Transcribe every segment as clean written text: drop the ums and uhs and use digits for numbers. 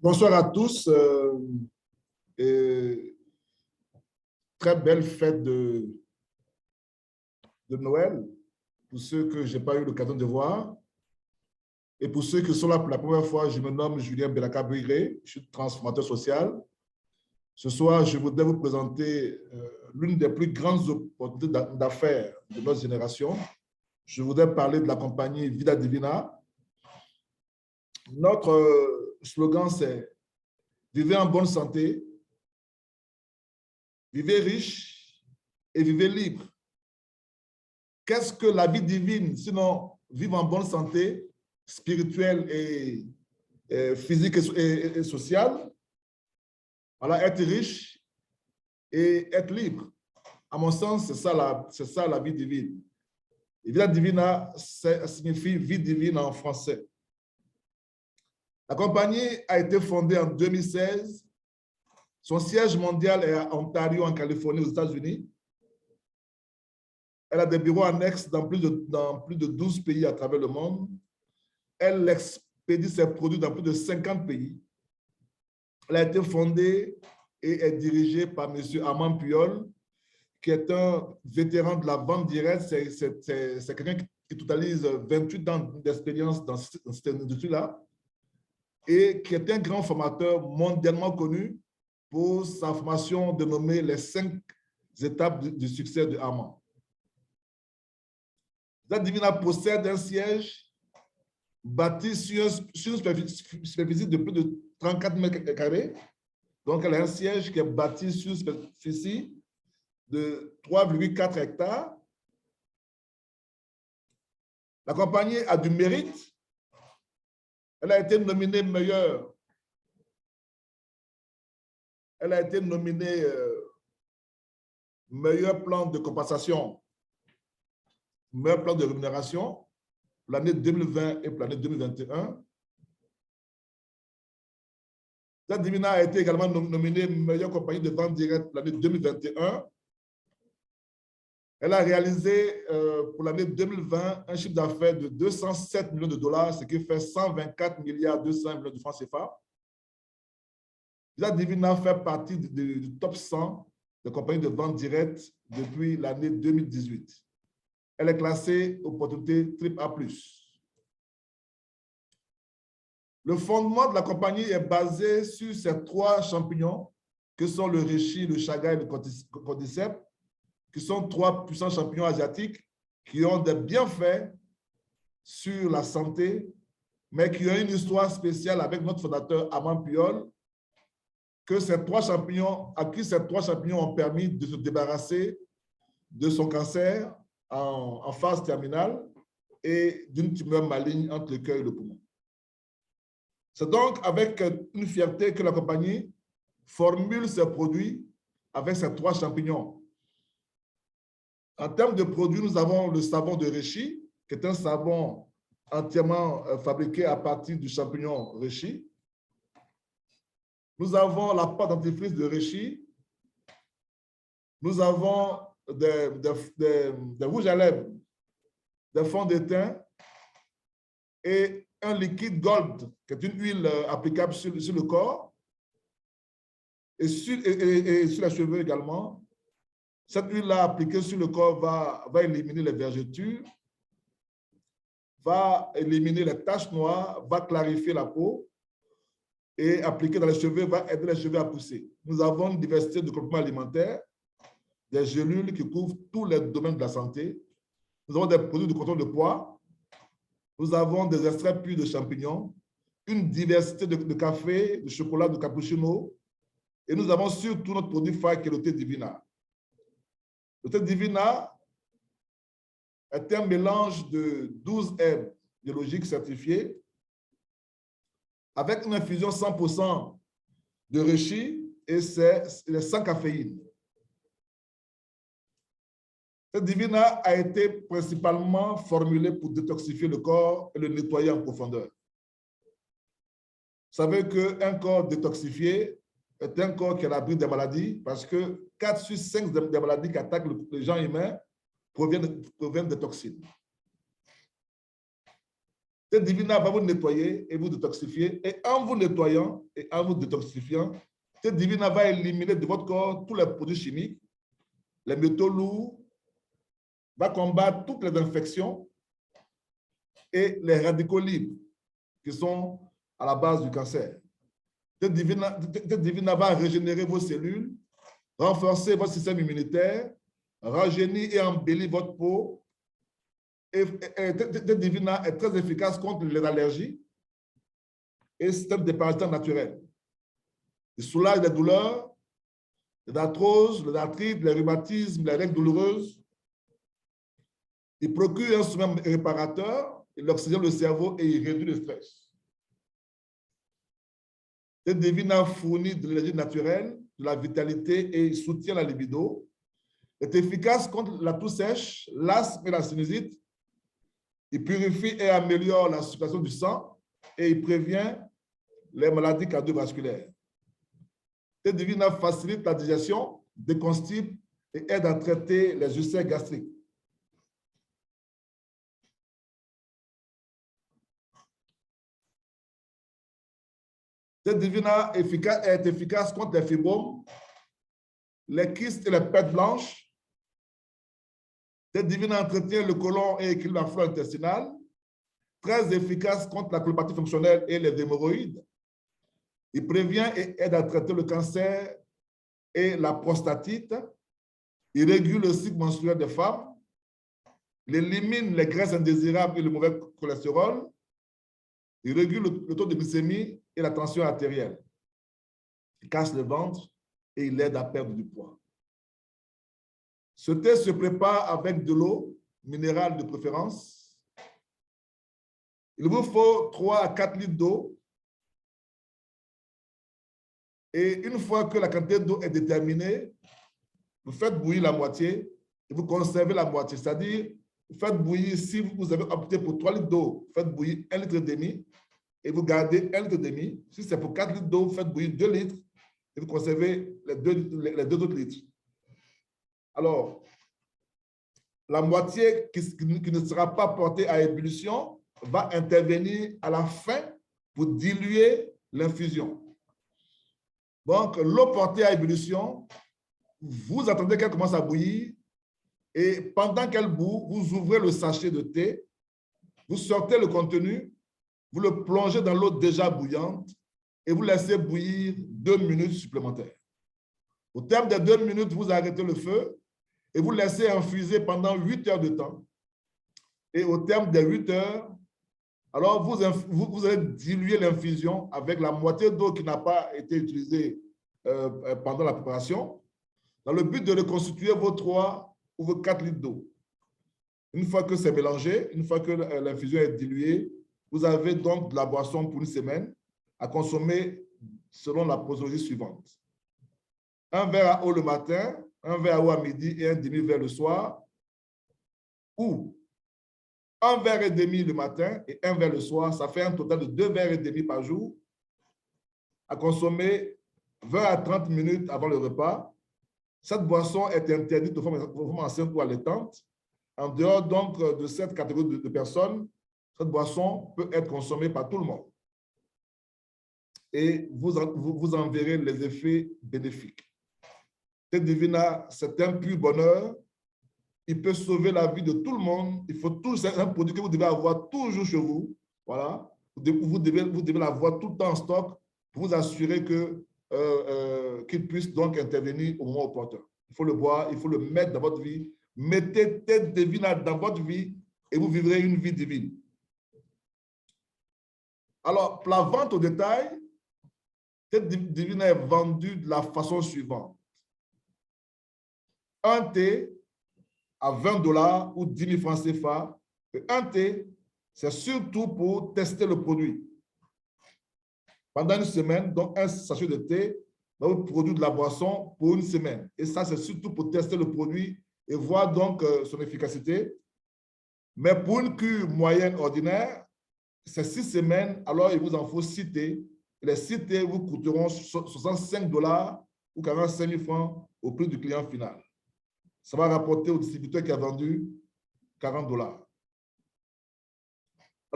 Bonsoir à tous. Et très belle fête de Noël pour ceux que je n'ai pas eu l'occasion de voir. Et pour ceux qui sont là pour la première fois, je me nomme Julien Belaka-Brigé, je suis transformateur social. Ce soir, je voudrais vous présenter l'une des plus grandes opportunités d'affaires de notre génération. Je voudrais parler de la compagnie Vida Divina. Notre slogan, c'est « Vivez en bonne santé, vivez riche et vivez libre ». Qu'est-ce que la vie divine, sinon vivre en bonne santé spirituelle et physique et sociale? Voilà, être riche et être libre. À mon sens, c'est ça la vie divine. Et Vida Divina, ça signifie vie divine en français. La compagnie a été fondée en 2016. Son siège mondial est à Ontario, en Californie, aux États-Unis. Elle a des bureaux annexes dans plus de 12 pays à travers le monde. Elle expédie ses produits dans plus de 50 pays. Elle a été fondée et est dirigée par M. Armand Puyol, qui est un vétéran de la vente directe. C'est quelqu'un qui totalise 28 ans d'expérience dans cette industrie-là et qui est un grand formateur mondialement connu pour sa formation dénommée les 5 étapes du succès de Armand. Vida Divina possède un siège bâti sur une superficie de plus de 34 mètres carrés. Donc, elle a un siège qui est bâti sur une superficie de 3,4 hectares. La compagnie a du mérite. Elle a été nominée meilleure. Elle a été nominée meilleur plan de compensation, meilleur plan de rémunération pour l'année 2020 et pour l'année 2021. Vida Divina a été également nominée meilleure compagnie de vente directe pour l'année 2021. Elle a réalisé pour l'année 2020 un chiffre d'affaires de 207 millions de dollars, ce qui fait 124 milliards 200 millions de francs CFA. Vida Divina fait partie du top 100 de compagnies de vente directe depuis l'année 2018. Elle est classée opportunité AAA+. Le fondement de la compagnie est basé sur ces 3 champignons que sont le reishi, le chaga et le cordyceps, qui sont 3 puissants champignons asiatiques qui ont des bienfaits sur la santé, mais qui ont une histoire spéciale avec notre fondateur Armand Puyol, à qui ces 3 champignons ont permis de se débarrasser de son cancer en phase terminale et d'une tumeur maligne entre le cœur et le poumon. C'est donc avec une fierté que la compagnie formule ses produits avec ces 3 champignons. En termes de produits, nous avons le savon de reishi, qui est un savon entièrement fabriqué à partir du champignon reishi. Nous avons la pâte dentifrice de reishi. Nous avons des rouges à lèvres, des fonds de teint et un liquide gold, qui est une huile applicable sur le corps et sur les cheveux également. Cette huile-là appliquée sur le corps va éliminer les vergetures, va éliminer les taches noires, va clarifier la peau et appliquée dans les cheveux va aider les cheveux à pousser. Nous avons une diversité de compléments alimentaires, des gélules qui couvrent tous les domaines de la santé. Nous avons des produits de contrôle de poids. Nous avons des extraits purs de champignons, une diversité de café, de chocolat, de cappuccino. Et nous avons surtout notre produit phare qui est le thé Divina. Le thé Divina est un mélange de 12 herbes biologiques certifiées avec une infusion 100% de reishi et c'est sans caféine. Le thé Divina a été principalement formulé pour détoxifier le corps et le nettoyer en profondeur. Vous savez qu'un corps détoxifié est un corps qui est à l'abri des maladies parce que 4 sur 5 des maladies qui attaquent les gens humains proviennent des toxines. Cette divina va vous nettoyer et vous détoxifier. Et en vous nettoyant et en vous détoxifiant, cette divina va éliminer de votre corps tous les produits chimiques, les métaux lourds, va combattre toutes les infections et les radicaux libres qui sont à la base du cancer. Cette divina va régénérer vos cellules, renforcer votre système immunitaire, rajeunir et embellir votre peau. Et cette divina est très efficace contre les allergies et système des parasites naturels. Il soulage les douleurs, les arthroses, les arthrites, les rhumatismes, les règles douloureuses. Il procure un sommeil réparateur, il oxygène le cerveau et il réduit le stress. Cette divina fournit de l'énergie naturelle, de la vitalité et il soutient la libido. Il est efficace contre la toux sèche, l'asthme et la sinusite. Il purifie et améliore la circulation du sang et il prévient les maladies cardiovasculaires. Cette divina facilite la digestion, déconstipe et aide à traiter les ulcères gastriques. Cette divina est efficace contre les fibromes, les kystes et les pertes blanches. Cette divina entretient le côlon et équilibre la flore intestinale. Très efficace contre la colopathie fonctionnelle et les hémorroïdes. Il prévient et aide à traiter le cancer et la prostatite. Il régule le cycle menstruel des femmes. Il élimine les graisses indésirables et le mauvais cholestérol. Il régule le taux de glycémie et la tension artérielle. Il casse le ventre et il aide à perdre du poids. Ce thé se prépare avec de l'eau minérale de préférence. Il vous faut 3 à 4 litres d'eau. Et une fois que la quantité d'eau est déterminée, vous faites bouillir la moitié et vous conservez la moitié. C'est-à-dire, vous faites bouillir, si vous avez opté pour 3 litres d'eau, faites bouillir 1,5 litre et vous gardez 1,5 litre. Si c'est pour 4 litres d'eau, vous faites bouillir 2 litres et vous conservez les deux autres litres. Alors, la moitié qui ne sera pas portée à ébullition va intervenir à la fin pour diluer l'infusion. Donc, l'eau portée à ébullition, vous attendez qu'elle commence à bouillir et pendant qu'elle bout, vous ouvrez le sachet de thé, vous sortez le contenu, vous le plongez dans l'eau déjà bouillante et vous laissez bouillir 2 minutes supplémentaires. Au terme des 2 minutes, vous arrêtez le feu et vous laissez infuser pendant 8 heures de temps. Et au terme des 8 heures, alors vous allez diluer l'infusion avec la moitié d'eau qui n'a pas été utilisée pendant la préparation, dans le but de reconstituer vos 3 ou vos 4 litres d'eau. Une fois que c'est mélangé, une fois que l'infusion est diluée, vous avez donc de la boisson pour une semaine à consommer selon la posologie suivante. 1 verre à eau le matin, 1 verre à eau à midi et un demi-verre le soir, ou 1 verre et demi le matin et 1 verre le soir, ça fait un total de 2 verres et demi par jour à consommer 20 à 30 minutes avant le repas. Cette boisson est interdite aux femmes enceintes ou allaitantes. En dehors donc de cette catégorie de personnes, cette boisson peut être consommée par tout le monde. Et vous en verrez les effets bénéfiques. Cette divina, c'est un pur bonheur. Il peut sauver la vie de tout le monde. Il faut toujours, c'est un produit que vous devez avoir toujours chez vous. Voilà. Vous devez l'avoir tout le temps en stock pour vous assurer qu'il puisse donc intervenir au moment opportun. Il faut le boire, il faut le mettre dans votre vie. Mettez tête divine dans votre vie et vous vivrez une vie divine. Alors, pour la vente au détail, cette divine est vendue de la façon suivante. Un thé à 20 $ ou 10 000 francs CFA. Un thé, c'est surtout pour tester le produit. Pendant une semaine, donc un sachet de thé va vous produire de la boisson pour une semaine. Et ça, c'est surtout pour tester le produit et voir donc son efficacité. Mais pour une cure moyenne ordinaire, c'est 6 semaines, alors il vous en faut 6 thés. Et les 6 thés vous coûteront 65 $ ou 45 000 francs au prix du client final. Ça va rapporter au distributeur qui a vendu 40 $.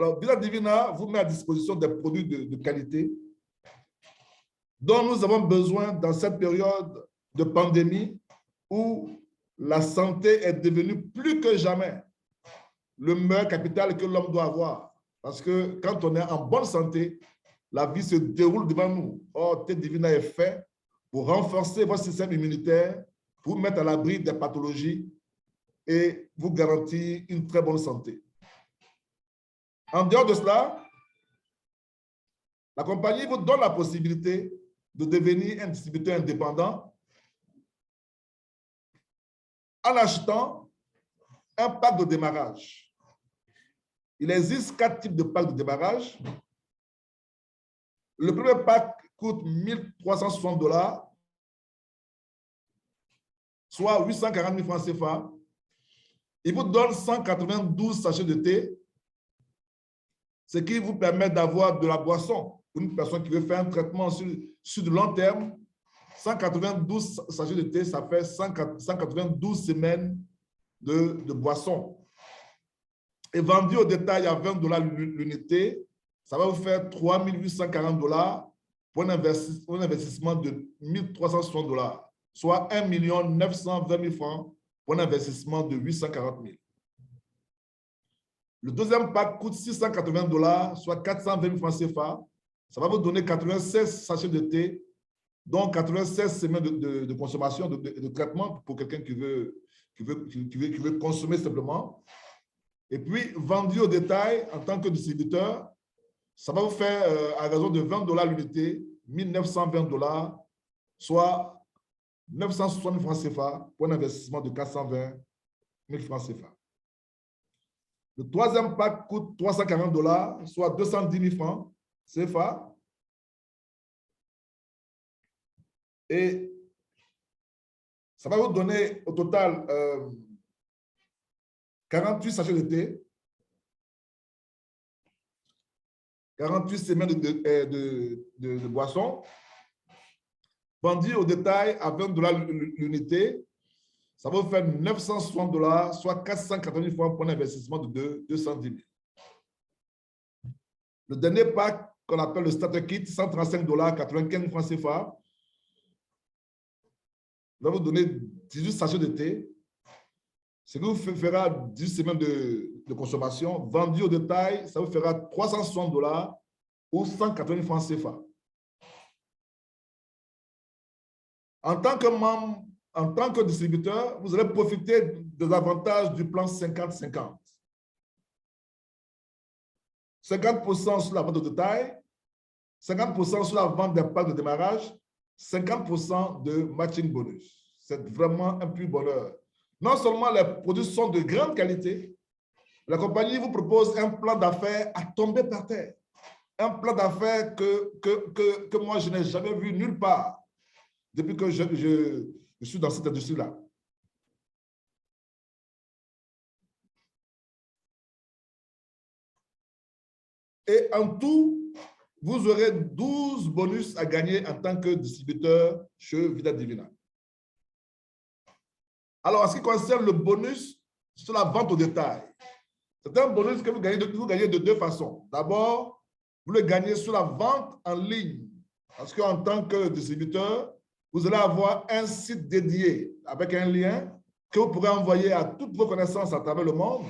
Alors, Vida Divina vous met à disposition des produits de qualité dont nous avons besoin dans cette période de pandémie où la santé est devenue plus que jamais le meilleur capital que l'homme doit avoir. Parce que quand on est en bonne santé, la vie se déroule devant nous. Or, Thé Divina est fait pour renforcer votre système immunitaire, pour vous mettre à l'abri des pathologies et vous garantir une très bonne santé. En dehors de cela, la compagnie vous donne la possibilité de devenir un distributeur indépendant en achetant un pack de démarrage. Il existe 4 types de packs de démarrage. Le premier pack coûte 1 360 $, soit 840 000 francs CFA. Il vous donne 192 sachets de thé, ce qui vous permet d'avoir de la boisson. Pour une personne qui veut faire un traitement sur du long terme, 192 sachets de thé, ça fait 192 semaines de boisson. Et vendu au détail à 20 $ l'unité, ça va vous faire 3 840 $ pour un investissement de 1 360 $, soit 1 920 000 francs pour un investissement de 840 000. Le deuxième pack coûte 680 $, soit 420 000 francs CFA. Ça va vous donner 96 sachets de thé, donc 96 semaines de consommation, de traitement pour quelqu'un qui veut consommer simplement. Et puis, vendu au détail en tant que distributeur, ça va vous faire, à raison de 20 $ l'unité, 1 920 $, soit 960 000 francs CFA pour un investissement de 420 000 francs CFA. Le troisième pack coûte 340 $, soit 210 000 francs CFA. Et ça va vous donner au total 48 sachets de thé, 48 semaines de boisson, vendu au détail à 20 $ l'unité. Ça va vous faire 960 $, soit 480 000 francs pour un investissement de 210 000. Le dernier pack qu'on appelle le Starter Kit, 135 $, 95 francs CFA, va vous donner 18 sachets de thé, ce qui vous fera 10 semaines de consommation. Vendu au détail, ça vous fera 360 $ ou 180 000 francs CFA. En tant que membre, en tant que distributeur, vous allez profiter des avantages du plan 50-50. 50% sur la vente au détail, 50% sur la vente des packs de démarrage, 50% de matching bonus. C'est vraiment un pur bonheur. Non seulement les produits sont de grande qualité, la compagnie vous propose un plan d'affaires à tomber par terre. Un plan d'affaires que moi, je n'ai jamais vu nulle part depuis que je suis dans cette industrie-là. Et en tout, vous aurez 12 bonus à gagner en tant que distributeur chez Vida Divina. Alors, en ce qui concerne le bonus sur la vente au détail, c'est un bonus que vous gagnez de deux façons. D'abord, vous le gagnez sur la vente en ligne. Parce qu'en tant que distributeur, vous allez avoir un site dédié avec un lien que vous pourrez envoyer à toutes vos connaissances à travers le monde.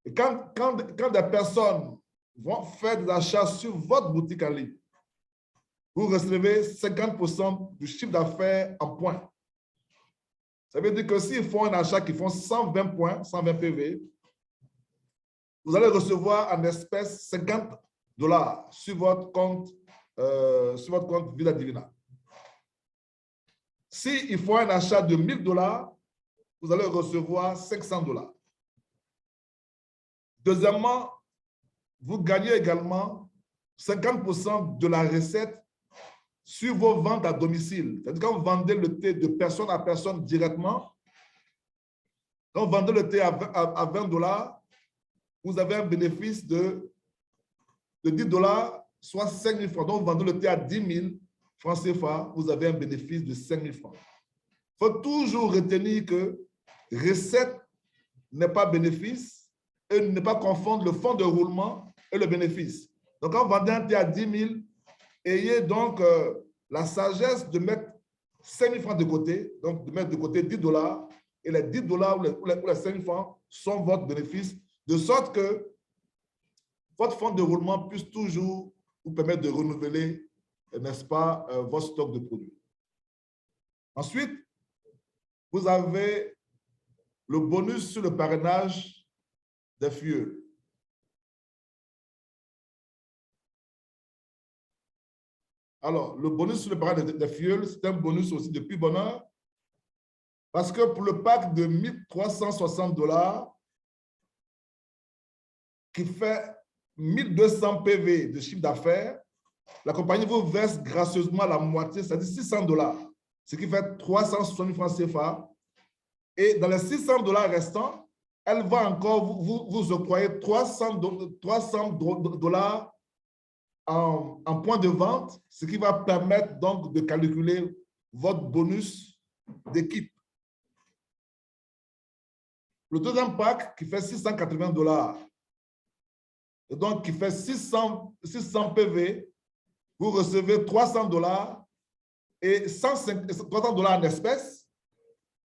Et quand des personnes vont faire des achats sur votre boutique en ligne, vous recevez 50% du chiffre d'affaires en points. Ça veut dire que s'ils font un achat qui font 120 points, 120 PV, vous allez recevoir en espèces 50 $ sur votre compte Vida Divina. S'ils font un achat de 1 000 $, vous allez recevoir 500 $. Deuxièmement, vous gagnez également 50% de la recette sur vos ventes à domicile. C'est-à-dire quand vous vendez le thé de personne à personne directement, quand vous vendez le thé à 20 $, vous avez un bénéfice de 10 $, soit 5 000 francs. Donc, vous vendez le thé à 10 000 francs CFA, vous avez un bénéfice de 5 000 francs. Il faut toujours retenir que recette n'est pas bénéfice et ne pas confondre le fonds de roulement et le bénéfice. Donc, quand vous vendez un thé à 10 000, ayez donc la sagesse de mettre 5 000 francs de côté, donc de mettre de côté 10 $, et les 10 $ ou les 5 000 francs sont votre bénéfice, de sorte que votre fonds de roulement puisse toujours vous permettre de renouveler, n'est-ce pas, votre stock de produits. Ensuite, vous avez le bonus sur le parrainage des filleuls. Alors, le bonus sur le parrainage des filleuls, c'est un bonus aussi de plus bonheur parce que pour le pack de 1 360 $ qui fait 1 200 PV de chiffre d'affaires, la compagnie vous verse gracieusement la moitié, c'est-à-dire 600 $, ce qui fait 360 francs CFA. Et dans les 600 $ restants, elle va encore vous octroyer 300 $ en point de vente, ce qui va permettre donc de calculer votre bonus d'équipe. Le deuxième pack qui fait 680 $, et donc qui fait 600 PV, vous recevez 300 $ et 300 $ en espèces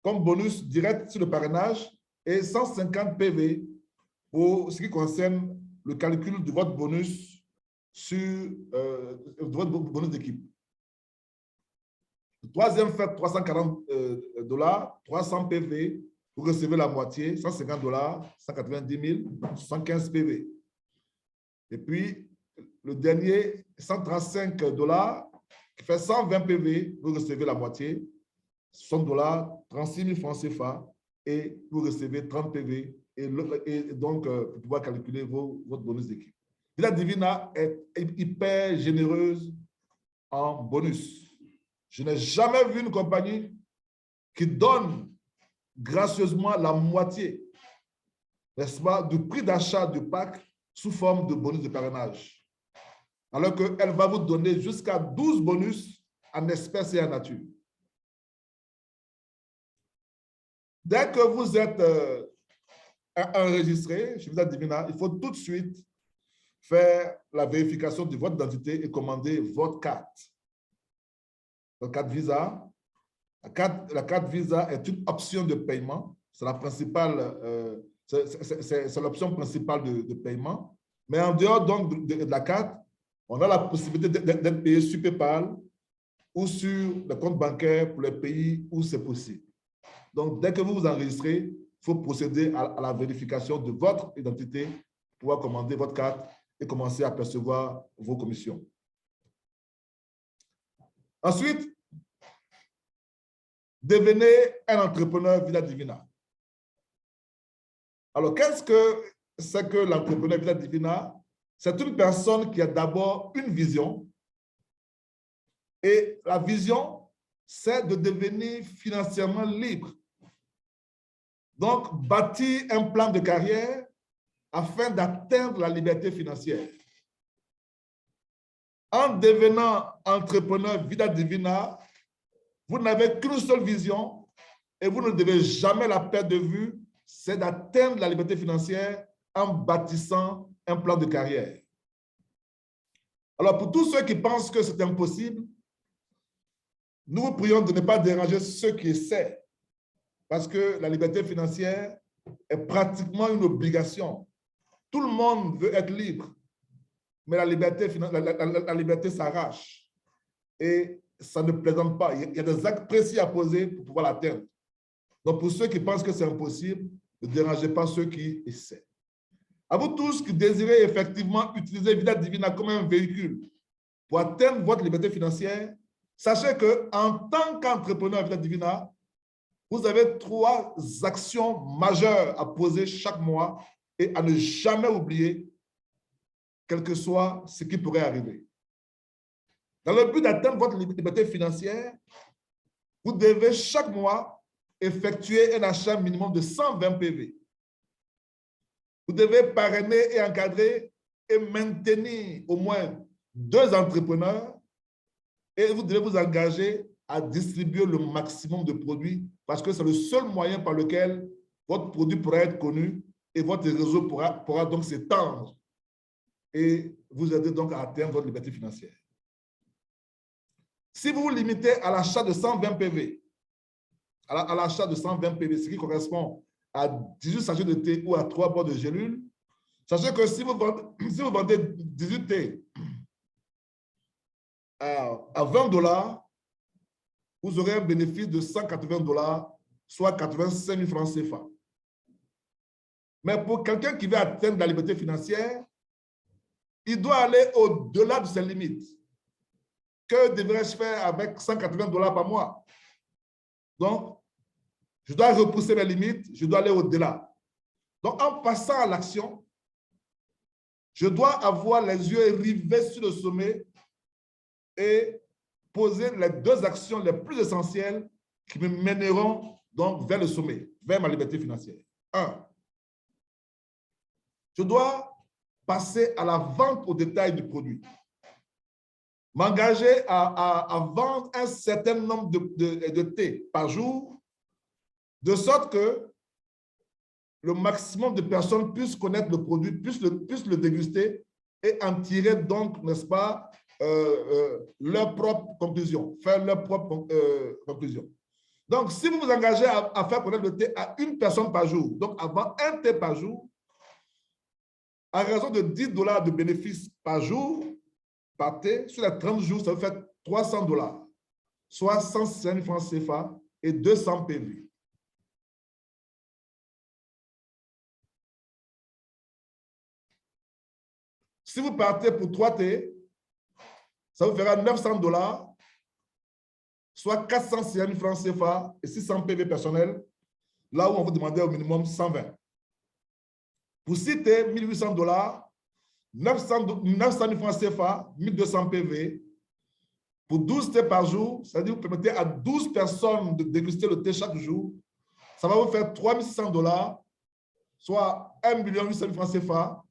comme bonus direct sur le parrainage et 150 PV pour ce qui concerne le calcul de votre bonus sur votre bonus d'équipe. Le troisième fait 340 $, 300 PV, vous recevez la moitié, 150 $, 190 000, 75 PV. Et puis, le dernier, 135 $, qui fait 120 PV, vous recevez la moitié, 60 $, 36 000 francs CFA, et vous recevez 30 PV, et donc, pour pouvoir calculer votre bonus d'équipe. Vida Divina est hyper généreuse en bonus. Je n'ai jamais vu une compagnie qui donne gracieusement la moitié, n'est-ce pas, du prix d'achat du pack sous forme de bonus de parrainage. Alors qu'elle va vous donner jusqu'à 12 bonus en espèces et en nature. Dès que vous êtes enregistré chez Vida Divina, il faut tout de suite faire la vérification de votre identité et commander votre carte. Votre carte Visa. La carte Visa est une option de paiement. C'est la principale, c'est l'option principale de paiement. Mais en dehors donc de la carte, on a la possibilité d'être payé sur PayPal ou sur le compte bancaire pour les pays où c'est possible. Donc, dès que vous vous enregistrez, il faut procéder à la vérification de votre identité pour pouvoir commander votre carte et commencer à percevoir vos commissions. Ensuite, devenez un entrepreneur Vida Divina. Alors, qu'est-ce que c'est que l'entrepreneur Vida Divina? C'est une personne qui a d'abord une vision. Et la vision, c'est de devenir financièrement libre. Donc, bâtir un plan de carrière afin d'atteindre la liberté financière. En devenant entrepreneur Vida Divina, vous n'avez qu'une seule vision et vous ne devez jamais la perdre de vue, c'est d'atteindre la liberté financière en bâtissant un plan de carrière. Alors, pour tous ceux qui pensent que c'est impossible, nous vous prions de ne pas déranger ceux qui essaient, parce que la liberté financière est pratiquement une obligation. Tout le monde veut être libre, mais la liberté s'arrache. Et ça ne plaisante pas. Il y a des actes précis à poser pour pouvoir l'atteindre. Donc, pour ceux qui pensent que c'est impossible, ne dérangez pas ceux qui essaient. À vous tous qui désirez effectivement utiliser Vida Divina comme un véhicule pour atteindre votre liberté financière, sachez qu'en tant qu'entrepreneur Vida Divina, vous avez 3 actions majeures à poser chaque mois et à ne jamais oublier, quel que soit ce qui pourrait arriver. Dans le but d'atteindre votre liberté financière, vous devez chaque mois effectuer un achat minimum de 120 PV. Vous devez parrainer et encadrer et maintenir au moins 2 entrepreneurs et vous devez vous engager à distribuer le maximum de produits parce que c'est le seul moyen par lequel votre produit pourra être connu et votre réseau pourra donc s'étendre. et vous aider donc à atteindre votre liberté financière. Si vous vous limitez à l'achat de 120 PV, à l'achat de 120 PV, ce qui correspond à 18 sachets de thé ou à 3 boîtes de gélules, sachez que si vous vendez 18 thé à 20 $, vous aurez un bénéfice de 180 $, soit 85 000 francs CFA. Mais pour quelqu'un qui veut atteindre la liberté financière, il doit aller au-delà de ses limites. Que devrais-je faire avec 180 $ par mois? Donc, je dois repousser mes limites, je dois aller au-delà. Donc, en passant à l'action, je dois avoir les yeux rivés sur le sommet et poser les 2 actions les plus essentielles qui me mèneront donc vers le sommet, vers ma liberté financière. 1. Je dois passer à la vente au détail du produit. M'engager à vendre un certain nombre de thés par jour, de sorte que le maximum de personnes puissent connaître le produit, puissent le déguster et en tirer donc, n'est-ce pas, leur propre conclusion, faire leur propre conclusion. Donc, si vous vous engagez à faire connaître le thé à une personne par jour, donc à vendre un thé par jour, à raison de 10 $ de bénéfices par jour, par thé, sur les 30 jours, ça vous fait 300 $, soit 105 000 francs CFA et 200 PV. Si vous partez pour 3 thés, ça vous fera 900 $, soit 406 000 francs CFA et 600 PV personnels, là où on vous demandait au minimum 120. Pour 6 thés, 1 800 $, 900 000 francs CFA, 1200 PV. Pour 12 thés par jour, c'est-à-dire que vous permettez à 12 personnes de déguster le thé chaque jour, ça va vous faire 3 600 $, soit 1 800 000 francs CFA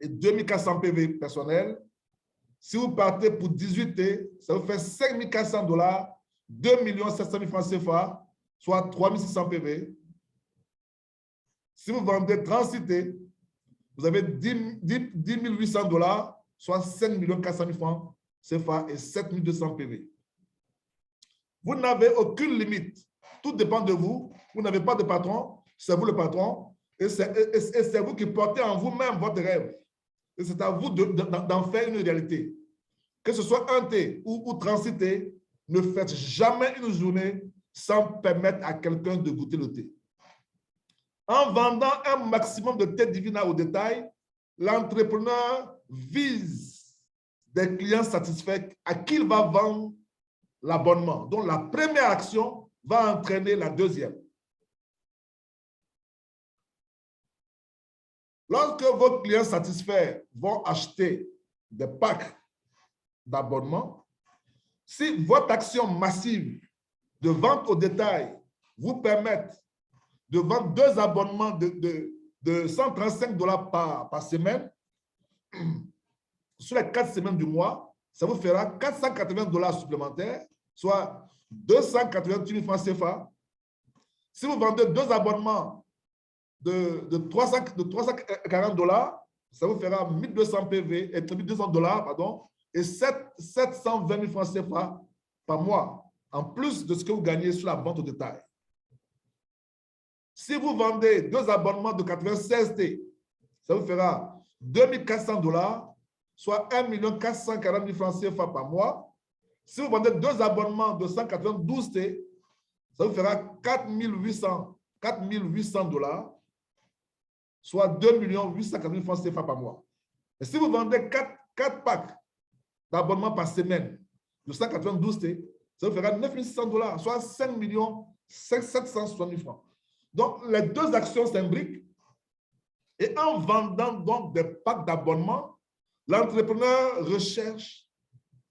et 2400 PV personnels. Si vous partez pour 18 thés, ça vous fait 5 400 $, 2 700 000 francs CFA, soit 3 600 PV. Si vous vendez 36 thés, vous avez 10 800 $, soit 5 400 000 francs CFA et 7 200 PV. Vous n'avez aucune limite. Tout dépend de vous. Vous n'avez pas de patron. C'est vous le patron. Et c'est vous qui portez en vous-même votre rêve. Et c'est à vous d'en faire une réalité. Que ce soit un thé ou 36 thés, ne faites jamais une journée sans permettre à quelqu'un de goûter le thé. En vendant un maximum de thé divina au détail, l'entrepreneur vise des clients satisfaits à qui il va vendre l'abonnement. Donc, la première action va entraîner la deuxième. Lorsque vos clients satisfaits vont acheter des packs d'abonnement, si votre action massive de vente au détail vous permet de vendre 2 abonnements de 135 $ par semaine, sur les 4 semaines du mois, ça vous fera 480 $ supplémentaires, soit 288 000 francs CFA. Si vous vendez 2 abonnements de 340 $, ça vous fera 1200 PV, et 1200 $, pardon, et 720 000 francs CFA par mois, en plus de ce que vous gagnez sur la vente au détail. Si vous vendez 2 abonnements de 96 T, ça vous fera 2400 $, soit 1 440 000 francs CFA par mois. Si vous vendez 2 abonnements de 192 T, ça vous fera 4 800 $, soit 2 840 000 francs CFA par mois. Et si vous vendez 4 packs d'abonnements par semaine de 192 T, ça vous fera 9 600 $, soit 5 760 000 francs. Donc, les 2 actions s'imbriquent. Et en vendant donc des packs d'abonnement, l'entrepreneur recherche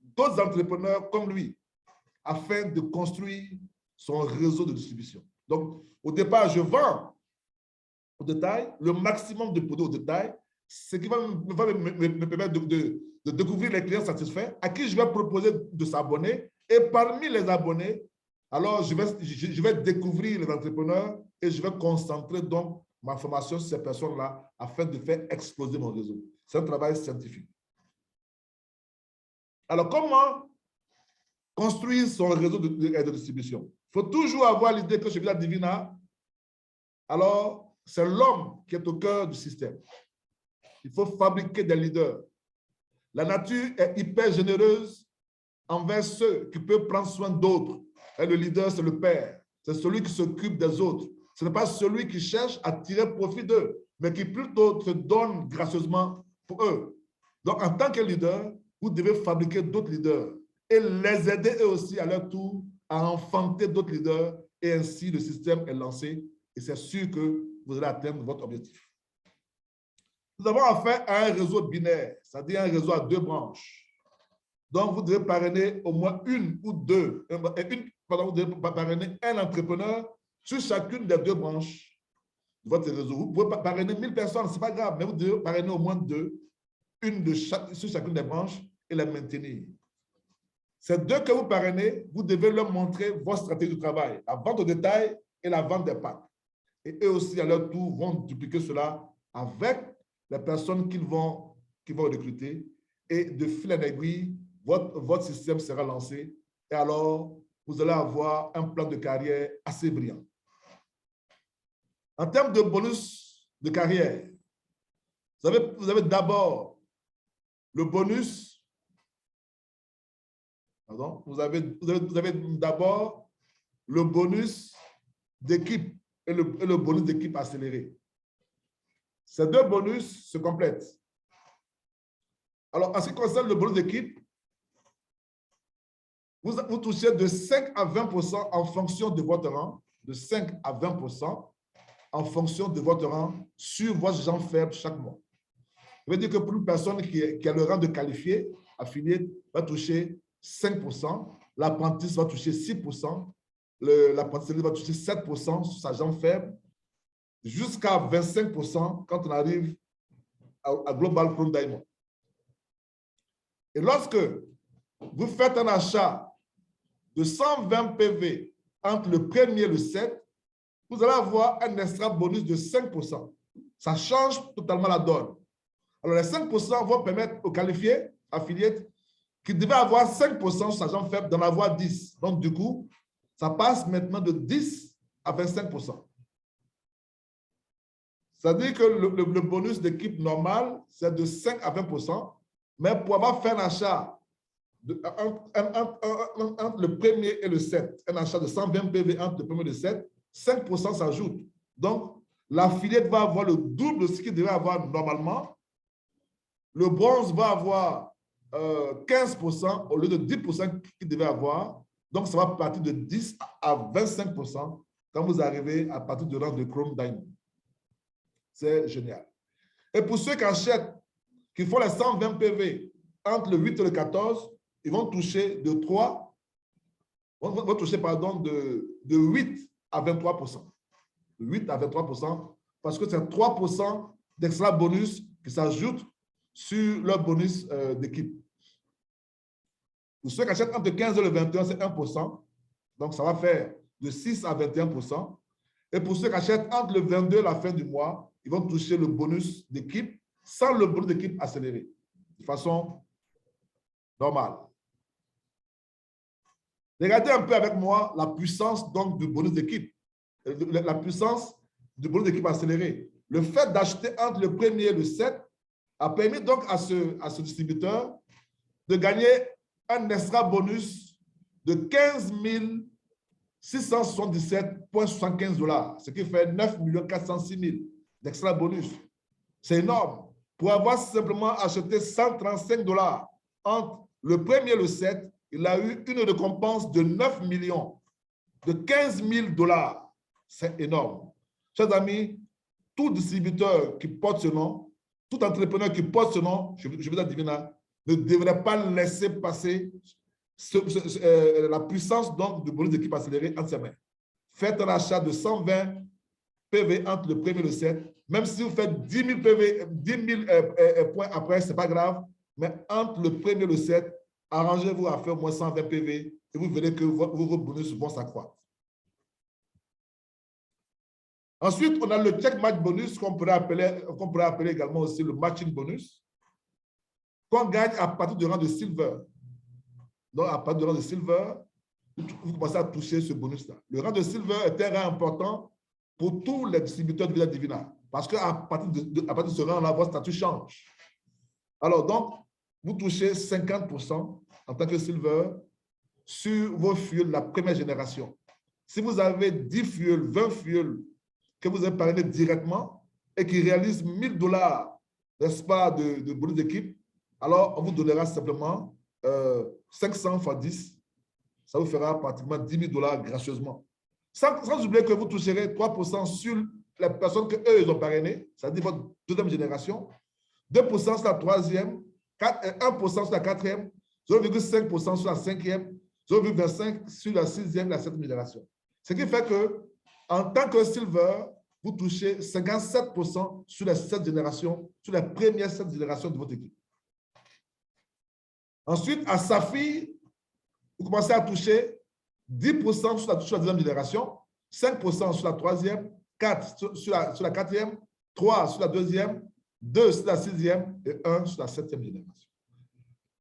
d'autres entrepreneurs comme lui afin de construire son réseau de distribution. Donc, au départ, je vends au détail le maximum de produits au détail, ce qui va me permettre de découvrir les clients satisfaits à qui je vais proposer de s'abonner. Et parmi les abonnés, alors je vais découvrir les entrepreneurs et je vais concentrer donc ma formation sur ces personnes-là afin de faire exploser mon réseau. C'est un travail scientifique. Alors, comment construire son réseau de distribution? Il faut toujours avoir l'idée que chez Vita Divina, alors, c'est l'homme qui est au cœur du système. Il faut fabriquer des leaders. La nature est hyper généreuse envers ceux qui peuvent prendre soin d'autres. Et le leader, c'est le père. C'est celui qui s'occupe des autres. Ce n'est pas celui qui cherche à tirer profit d'eux, mais qui plutôt se donne gracieusement pour eux. Donc, en tant que leader, vous devez fabriquer d'autres leaders et les aider eux aussi à leur tour à enfanter d'autres leaders. Et ainsi, le système est lancé et c'est sûr que vous allez atteindre votre objectif. Nous avons affaire à un réseau binaire, c'est-à-dire un réseau à 2 branches. Donc, vous devez parrainer au moins une ou deux, vous devez parrainer un entrepreneur sur chacune des 2 branches de votre réseau. Vous pouvez parrainer 1000 personnes, ce n'est pas grave, mais vous devez parrainer au moins 2, une sur chacune des branches et la maintenir. Ces 2 que vous parrainez, vous devez leur montrer votre stratégie de travail, la vente au détail et la vente des packs. Et eux aussi, à leur tour, vont dupliquer cela avec les personnes qu'ils vont recruter. Et de fil en aiguille, votre système sera lancé. Et alors, vous allez avoir un plan de carrière assez brillant. En termes de bonus de carrière, vous avez d'abord le bonus. Pardon, vous avez d'abord le bonus d'équipe et le bonus d'équipe accéléré. Ces 2 bonus se complètent. Alors, en ce qui concerne le bonus d'équipe, vous touchez de 5 à 20% en fonction de votre rang, de 5 à 20% en fonction de votre rang sur votre gens faible chaque mois. Ça veut dire que pour une personne qui a le rang de qualifié, affilié, va toucher 5%, l'apprenti va toucher 6%, l'apprenti va toucher 7% sur sa jambe faible, jusqu'à 25% quand on arrive à Global Chrome Diamond. Et lorsque vous faites un achat de 120 PV entre le 1er et le 7, vous allez avoir un extra bonus de 5%. Ça change totalement la donne. Alors, les 5% vont permettre aux qualifiés, affiliés, qui devaient avoir 5% sur sa jambe faible, d'en avoir 10. Donc, du coup, ça passe maintenant de 10 à 25%. C'est-à-dire que le bonus d'équipe normale, c'est de 5 à 20%, mais pour avoir fait un achat entre le 1er et le 7, un achat de 120 PV entre le 1er et le 7, 5% s'ajoute. Donc, l'affilié va avoir le double de ce qu'il devait avoir normalement. Le bronze va avoir 15% au lieu de 10% qu'il devait avoir. Donc, ça va partir de 10 à 25% quand vous arrivez à partir du rang de Chrome Diamond. C'est génial. Et pour ceux qui achètent, qui font les 120 PV entre le 8 et le 14, ils vont toucher de 3, vont toucher, pardon, de 8 à 23%. 8 à 23%, parce que c'est 3% d'extra bonus qui s'ajoutent sur leur bonus d'équipe. Pour ceux qui achètent entre 15 et le 21, c'est 1%. Donc, ça va faire de 6 à 21%. Et pour ceux qui achètent entre le 22 et la fin du mois, ils vont toucher le bonus d'équipe sans le bonus d'équipe accéléré, de façon normale. Regardez un peu avec moi la puissance donc du bonus d'équipe, la puissance du bonus d'équipe accéléré. Le fait d'acheter entre le 1er et le 7 a permis donc à ce distributeur de gagner un extra bonus de 15 677,75 $, ce qui fait 9 406 000 d'extra bonus. C'est énorme. Pour avoir simplement acheté 135 $ entre le 1er et le 7, il a eu une récompense de 9 millions, de 15 000 $. C'est énorme. Chers amis, tout distributeur qui porte ce nom, tout entrepreneur qui porte ce nom, je vous dis Divina, ne devrait pas laisser passer la puissance donc du bonus d'équipe accéléré entre ses mains. Faites un achat de 120 PV entre le 1er et le 7. Même si vous faites 10 000 PV, 10 000 points après, ce n'est pas grave. Mais entre le 1er et le 7, arrangez-vous à faire au moins 120 PV et vous verrez que vos bonus vont s'accroître. Ensuite, on a le check match bonus qu'on pourrait appeler également aussi le matching bonus. qu'on gagne à partir du rang de silver. Donc, à partir du rang de silver, vous commencez à toucher ce bonus-là. Le rang de silver est un rang important pour tous les distributeurs de Visa Divina. Parce qu'à partir de ce rang-là, votre statut change. Alors, donc, vous touchez 50% en tant que silver sur vos fuels de la première génération. Si vous avez 10 fuels, 20 fuels que vous avez parrainé directement et qui réalisent $1000, n'est-ce pas, de bonus d'équipe, alors on vous donnera simplement 500 x 10. Ça vous fera pratiquement $10 000 gracieusement. Sans oublier que vous toucherez 3% sur les personnes qu'eux, ils ont parrainées, c'est-à-dire votre deuxième génération, 2% sur la troisième, 1% sur la quatrième, 0,5% sur la cinquième, 0,25% sur la sixième et la septième génération. Ce qui fait que, en tant que silver, vous touchez 57% sur les 7 générations, sur les premières 7 générations de votre équipe. Ensuite, à Saphir, vous commencez à toucher 10% sur la deuxième génération, 5% sur la troisième, 4% sur la quatrième, 3% sur la deuxième, 2% sur la sixième et 1% sur la septième génération.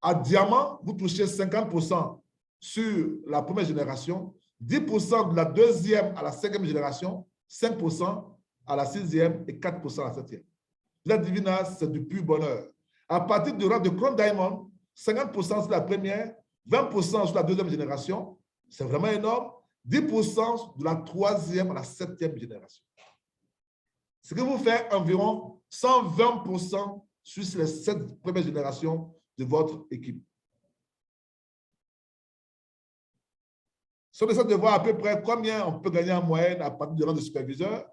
À Diamant, vous touchez 50% sur la première génération, 10% de la deuxième à la cinquième génération, 5% à la sixième et 4% à la septième. La Divina, c'est du pur bonheur. À partir du rang de Crown Diamond, 50% sur la première, 20% sur la deuxième génération, c'est vraiment énorme, 10% de la troisième à la septième génération. Ce qui vous fait environ 120% sur les 7 premières générations de votre équipe. Si on essaie de voir à peu près combien on peut gagner en moyenne à partir du rang de superviseur,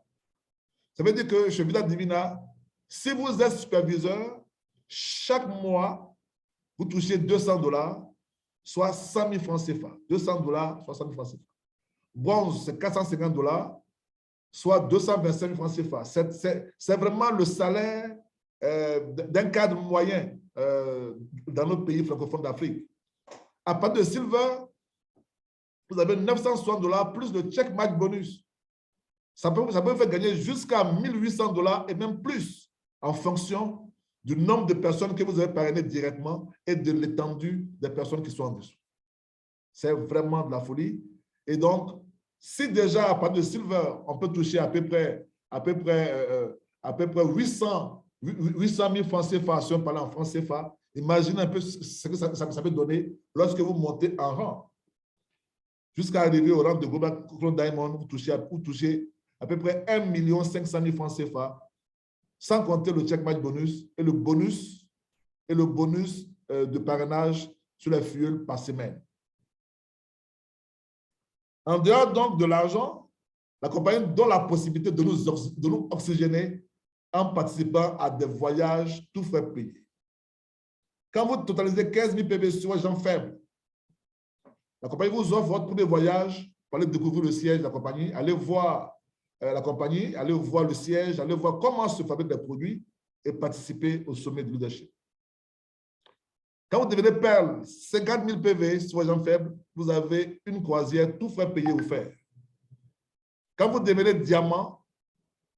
ça veut dire que chez Visa Divina, si vous êtes superviseur, chaque mois, vous touchez $200, soit 100 000 francs CFA. $200, soit 100 000 francs CFA. Bronze, c'est $450, soit 225 000 francs CFA. C'est vraiment le salaire d'un cadre moyen dans notre pays francophone d'Afrique. À partir de silver, vous avez $960 plus le check match bonus. Ça peut vous faire gagner jusqu'à $1 800 et même plus en fonction du nombre de personnes que vous avez parrainées directement et de l'étendue des personnes qui sont en dessous. C'est vraiment de la folie. Et donc, si déjà à partir de silver, on peut toucher à peu près 800 000 francs CFA, si on parle en francs CFA, imaginez un peu ce que ça peut donner lorsque vous montez en rang. Jusqu'à arriver au rang de Global Crown Diamond, vous touchez à peu près 1 500 000 francs CFA, sans compter le check match bonus et le bonus de parrainage sur les fuels par semaine. En dehors donc de l'argent, la compagnie donne la possibilité de nous oxygéner en participant à des voyages tout frais payés. Quand vous totalisez 15 000 PV sur les gens faibles, la compagnie vous offre votre premier voyage pour aller découvrir le siège de la compagnie, aller voir la compagnie, aller voir le siège, aller voir comment se fabriquent les produits et participer au sommet de leadership. Quand vous devenez perle, 50 000 PV sur les gens faibles, vous avez une croisière tout frais payé offert. Quand vous devenez diamant,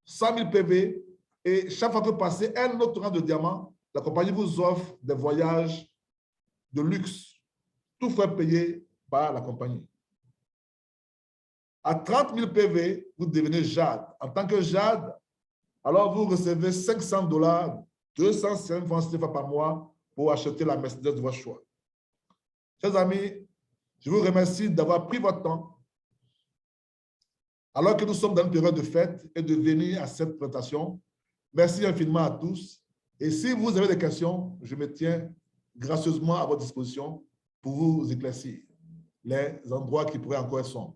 100 000 PV et chaque fois que vous passez un autre rang de diamant, la compagnie vous offre des voyages de luxe, tout frais payé par la compagnie. À 30 000 PV, vous devenez Jade. En tant que Jade, alors vous recevez $500, 205 francs CFA par mois pour acheter la Mercedes de votre choix. Chers amis, je vous remercie d'avoir pris votre temps alors que nous sommes dans une période de fête et de venir à cette présentation. Merci infiniment à tous. Et si vous avez des questions, je me tiens gracieusement à votre disposition pour vous éclaircir les endroits qui pourraient encore être sombres.